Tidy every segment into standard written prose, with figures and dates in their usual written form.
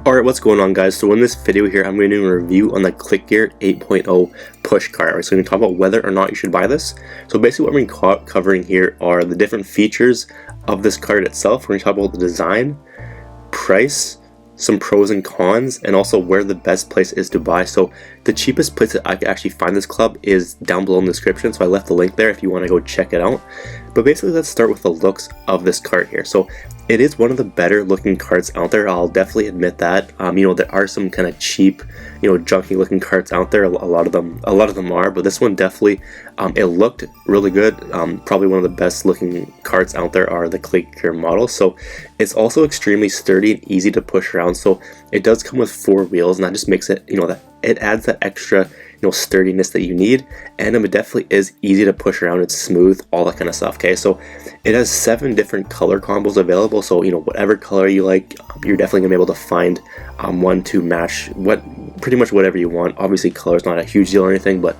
Alright, what's going on, guys? So in this video here, I'm going to do a review on the Clicgear 8.0 push cart. Right, so I'm going to talk about whether or not you should buy this. So basically what we're covering here are the different features of this cart itself. We're going to talk about the design, price, some pros and cons, and also where the best place is to buy. So the cheapest place that I can actually find this club is down below in the description, so I left the link there if you want to go check it out. But basically, let's start with the looks of this cart here. So it is one of the better looking carts out there. I'll definitely admit that. There are some kind of cheap, junky looking carts out there. A lot of them are, but this one definitely, it looked really good. Probably one of the best looking carts out there are the Clicgear models. So it's also extremely sturdy and easy to push around. So it does come with 4 wheels, and that just makes it, that it adds that extra sturdiness that you need, and it definitely is easy to push around. It's smooth, all that kind of stuff. Okay, so it has 7 different color combos available, so whatever color you like, you're definitely gonna be able to find one to match pretty much whatever you want. Obviously color is not a huge deal or anything, but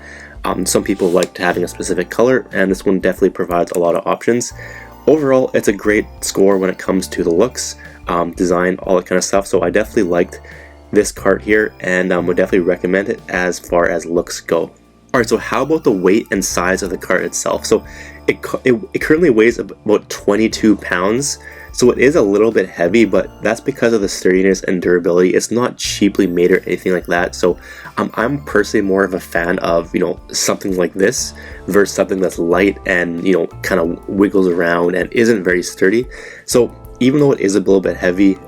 some people like having a specific color, and this one definitely provides a lot of options. Overall, it's a great score when it comes to the looks, design, all that kind of stuff. So I definitely liked this cart here, and would definitely recommend it as far as looks go. Alright, so how about the weight and size of the cart itself? So it currently weighs about 22 pounds, so it is a little bit heavy, but that's because of the sturdiness and durability. It's not cheaply made or anything like that. So I'm personally more of a fan of something like this versus something that's light and kind of wiggles around and isn't very sturdy. So even though it is a little bit heavy,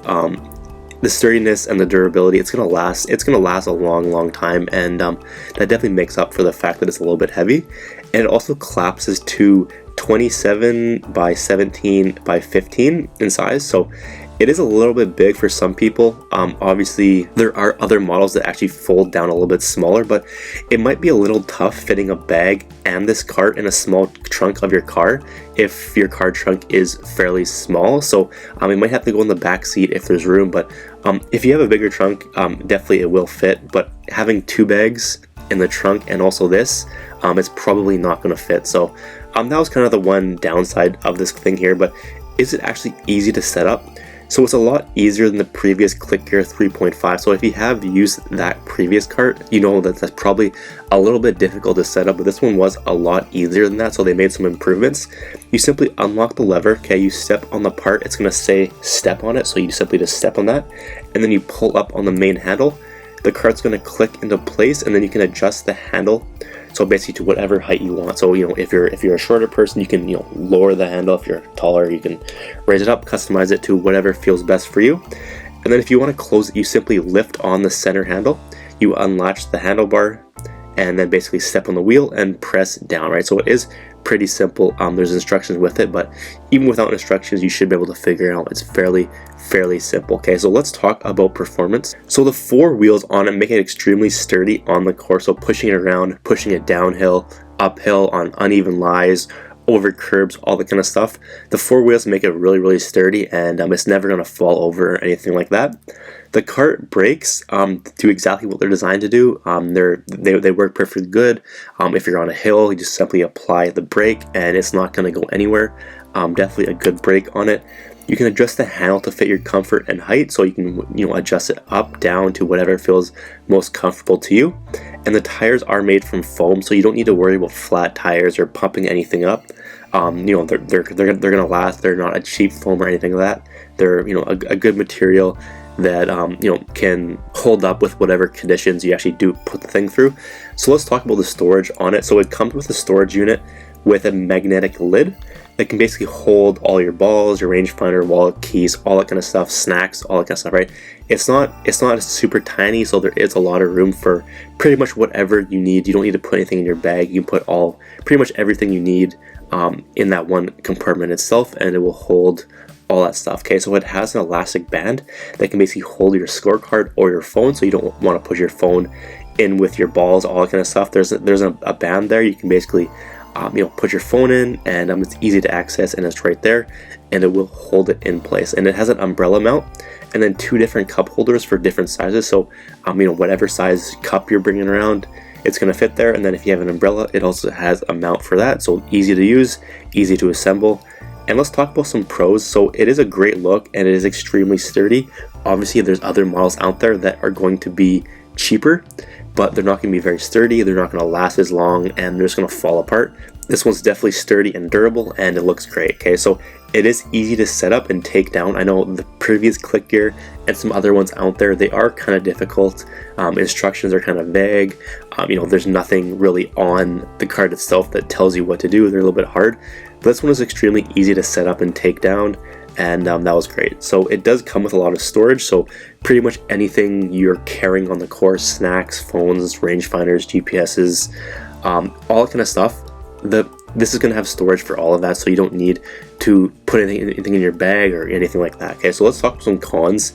the sturdiness and the durability, it's gonna last a long time, and that definitely makes up for the fact that it's a little bit heavy. And it also collapses to 27 by 17 by 15 in size, so it is a little bit big for some people. Obviously there are other models that actually fold down a little bit smaller, but it might be a little tough fitting a bag and this cart in a small trunk of your car if your car trunk is fairly small. So you might have to go in the back seat if there's room, but if you have a bigger trunk, definitely it will fit. But having 2 bags in the trunk and also this, it's probably not going to fit. So that was kind of the one downside of this thing here. But is it actually easy to set up? So it's a lot easier than the previous Clicgear 3.5. So if you have used that previous cart, that's probably a little bit difficult to set up, but this one was a lot easier than that, so they made some improvements. You simply unlock the lever, okay, you step on the part, it's gonna say step on it, so you simply just step on that, and then you pull up on the main handle. The cart's gonna click into place, and then you can adjust the handle, so basically to whatever height you want. So if you're a shorter person, you can lower the handle. If you're taller, you can raise it up, customize it to whatever feels best for you. And then if you want to close it, you simply lift on the center handle, you unlatch the handlebar, and then basically step on the wheel and press down, right? So it is pretty simple. There's instructions with it, but even without instructions, you should be able to figure it out. It's fairly simple. Okay, so let's talk about performance. So the 4 wheels on it make it extremely sturdy on the course. So pushing it around, pushing it downhill, uphill, on uneven lies, over curbs, all that kind of stuff. The 4 wheels make it really sturdy, and it's never going to fall over or anything like that. The cart brakes do exactly what they're designed to do. They work perfectly good. If you're on a hill, you just simply apply the brake and it's not going to go anywhere. Definitely a good brake on it. You can adjust the handle to fit your comfort and height, so you can adjust it up, down to whatever feels most comfortable to you. And the tires are made from foam, so you don't need to worry about flat tires or pumping anything up. They're gonna last. They're not a cheap foam or anything like that. They're a good material that can hold up with whatever conditions you actually do put the thing through. So let's talk about the storage on it. So it comes with a storage unit with a magnetic lid that can basically hold all your balls, your rangefinder, wallet, keys, all that kind of stuff, snacks, all that kind of stuff, right? It's not super tiny, so there is a lot of room for pretty much whatever you need. You don't need to put anything in your bag. You can put pretty much everything you need in that one compartment itself, and it will hold all that stuff. Okay, so it has an elastic band that can basically hold your scorecard or your phone, so you don't want to put your phone in with your balls, all that kind of stuff. There's a band there. You can basically put your phone in, and it's easy to access, and it's right there, and it will hold it in place. And it has an umbrella mount, and then 2 different cup holders for different sizes. So whatever size cup you're bringing around, it's going to fit there. And then if you have an umbrella, it also has a mount for that, so easy to use, easy to assemble. And let's talk about some pros. So it is a great look and it is extremely sturdy. Obviously there's other models out there that are going to be cheaper, but they're not going to be very sturdy, they're not going to last as long, and they're just going to fall apart. This one's definitely sturdy and durable, and it looks great. Okay, so it is easy to set up and take down. I know the previous Clicgear and some other ones out there, they are kind of difficult. Instructions are kind of vague. There's nothing really on the card itself that tells you what to do. They're a little bit hard. But this one is extremely easy to set up and take down, and that was great. So it does come with a lot of storage, so pretty much anything you're carrying on the course, snacks, phones, rangefinders, GPSs, all that kind of stuff, this is going to have storage for all of that, so you don't need to put anything in your bag or anything like that. Okay, so let's talk some cons.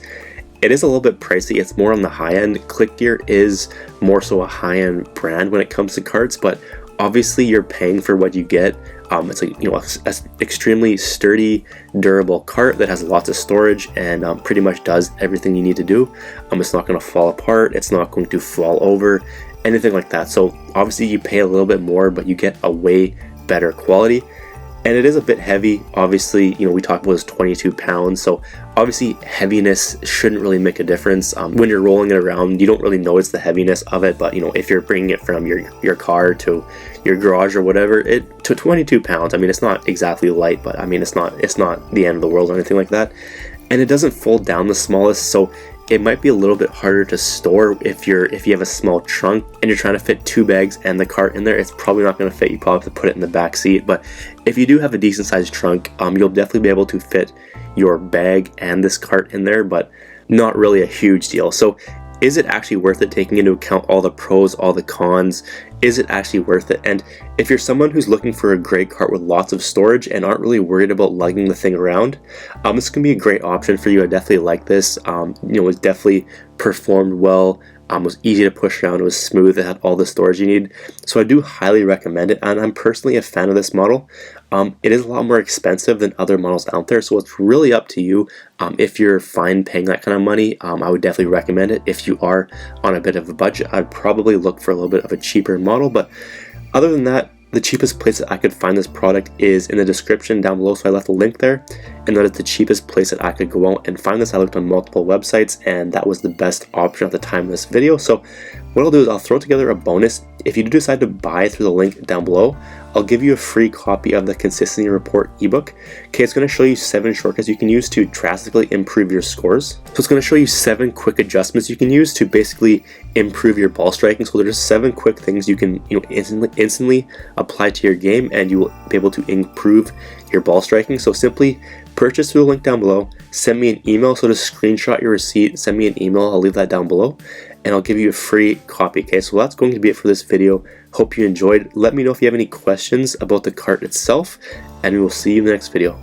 It is a little bit pricey. It's more on the high end. Clicgear is more so a high-end brand when it comes to carts, but obviously you're paying for what you get. It's like, an extremely sturdy, durable cart that has lots of storage and pretty much does everything you need to do. It's not going to fall apart. It's not going to fall over, anything like that. So obviously you pay a little bit more, but you get a way better quality. And it is a bit heavy. Obviously, we talked about this 22 pounds. So obviously heaviness shouldn't really make a difference. When you're rolling it around, you don't really notice the heaviness of it. But if you're bringing it from your car to your garage or whatever, to 22 pounds, it's not exactly light, but it's not the end of the world or anything like that. And it doesn't fold down the smallest, so it might be a little bit harder to store if you have a small trunk and you're trying to fit 2 bags and the cart in there. It's probably not going to fit. You probably have to put it in the back seat. But if you do have a decent sized trunk, you'll definitely be able to fit your bag and this cart in there, but not really a huge deal. So is it actually worth it, taking into account all the pros, all the cons? Is it actually worth it? And if you're someone who's looking for a great cart with lots of storage and aren't really worried about lugging the thing around, this can be a great option for you. I definitely like this. It definitely performed well. It was easy to push around. It was smooth. It had all the storage you need. So I do highly recommend it, and I'm personally a fan of this model. It is a lot more expensive than other models out there, so it's really up to you. If you're fine paying that kind of money, I would definitely recommend it. If you are on a bit of a budget, I'd probably look for a little bit of a cheaper model. But other than that, the cheapest place that I could find this product is in the description down below, so I left a link there, and that is the cheapest place that I could go out and find this. I looked on multiple websites, and that was the best option at the time of this video. So what I'll do is I'll throw together a bonus. If you do decide to buy through the link down below, I'll give you a free copy of the Consistency Report ebook. Okay, it's going to show you 7 shortcuts you can use to drastically improve your scores. So it's going to show you 7 quick adjustments you can use to basically improve your ball striking. So there's just 7 quick things you can instantly apply to your game, and you will be able to improve your ball striking. So simply purchase through the link down below, send me an email. So just screenshot your receipt, send me an email, I'll leave that down below, and I'll give you a free copy. Okay, so that's going to be it for this video. Hope you enjoyed. Let me know if you have any questions about the cart itself, and we will see you in the next video.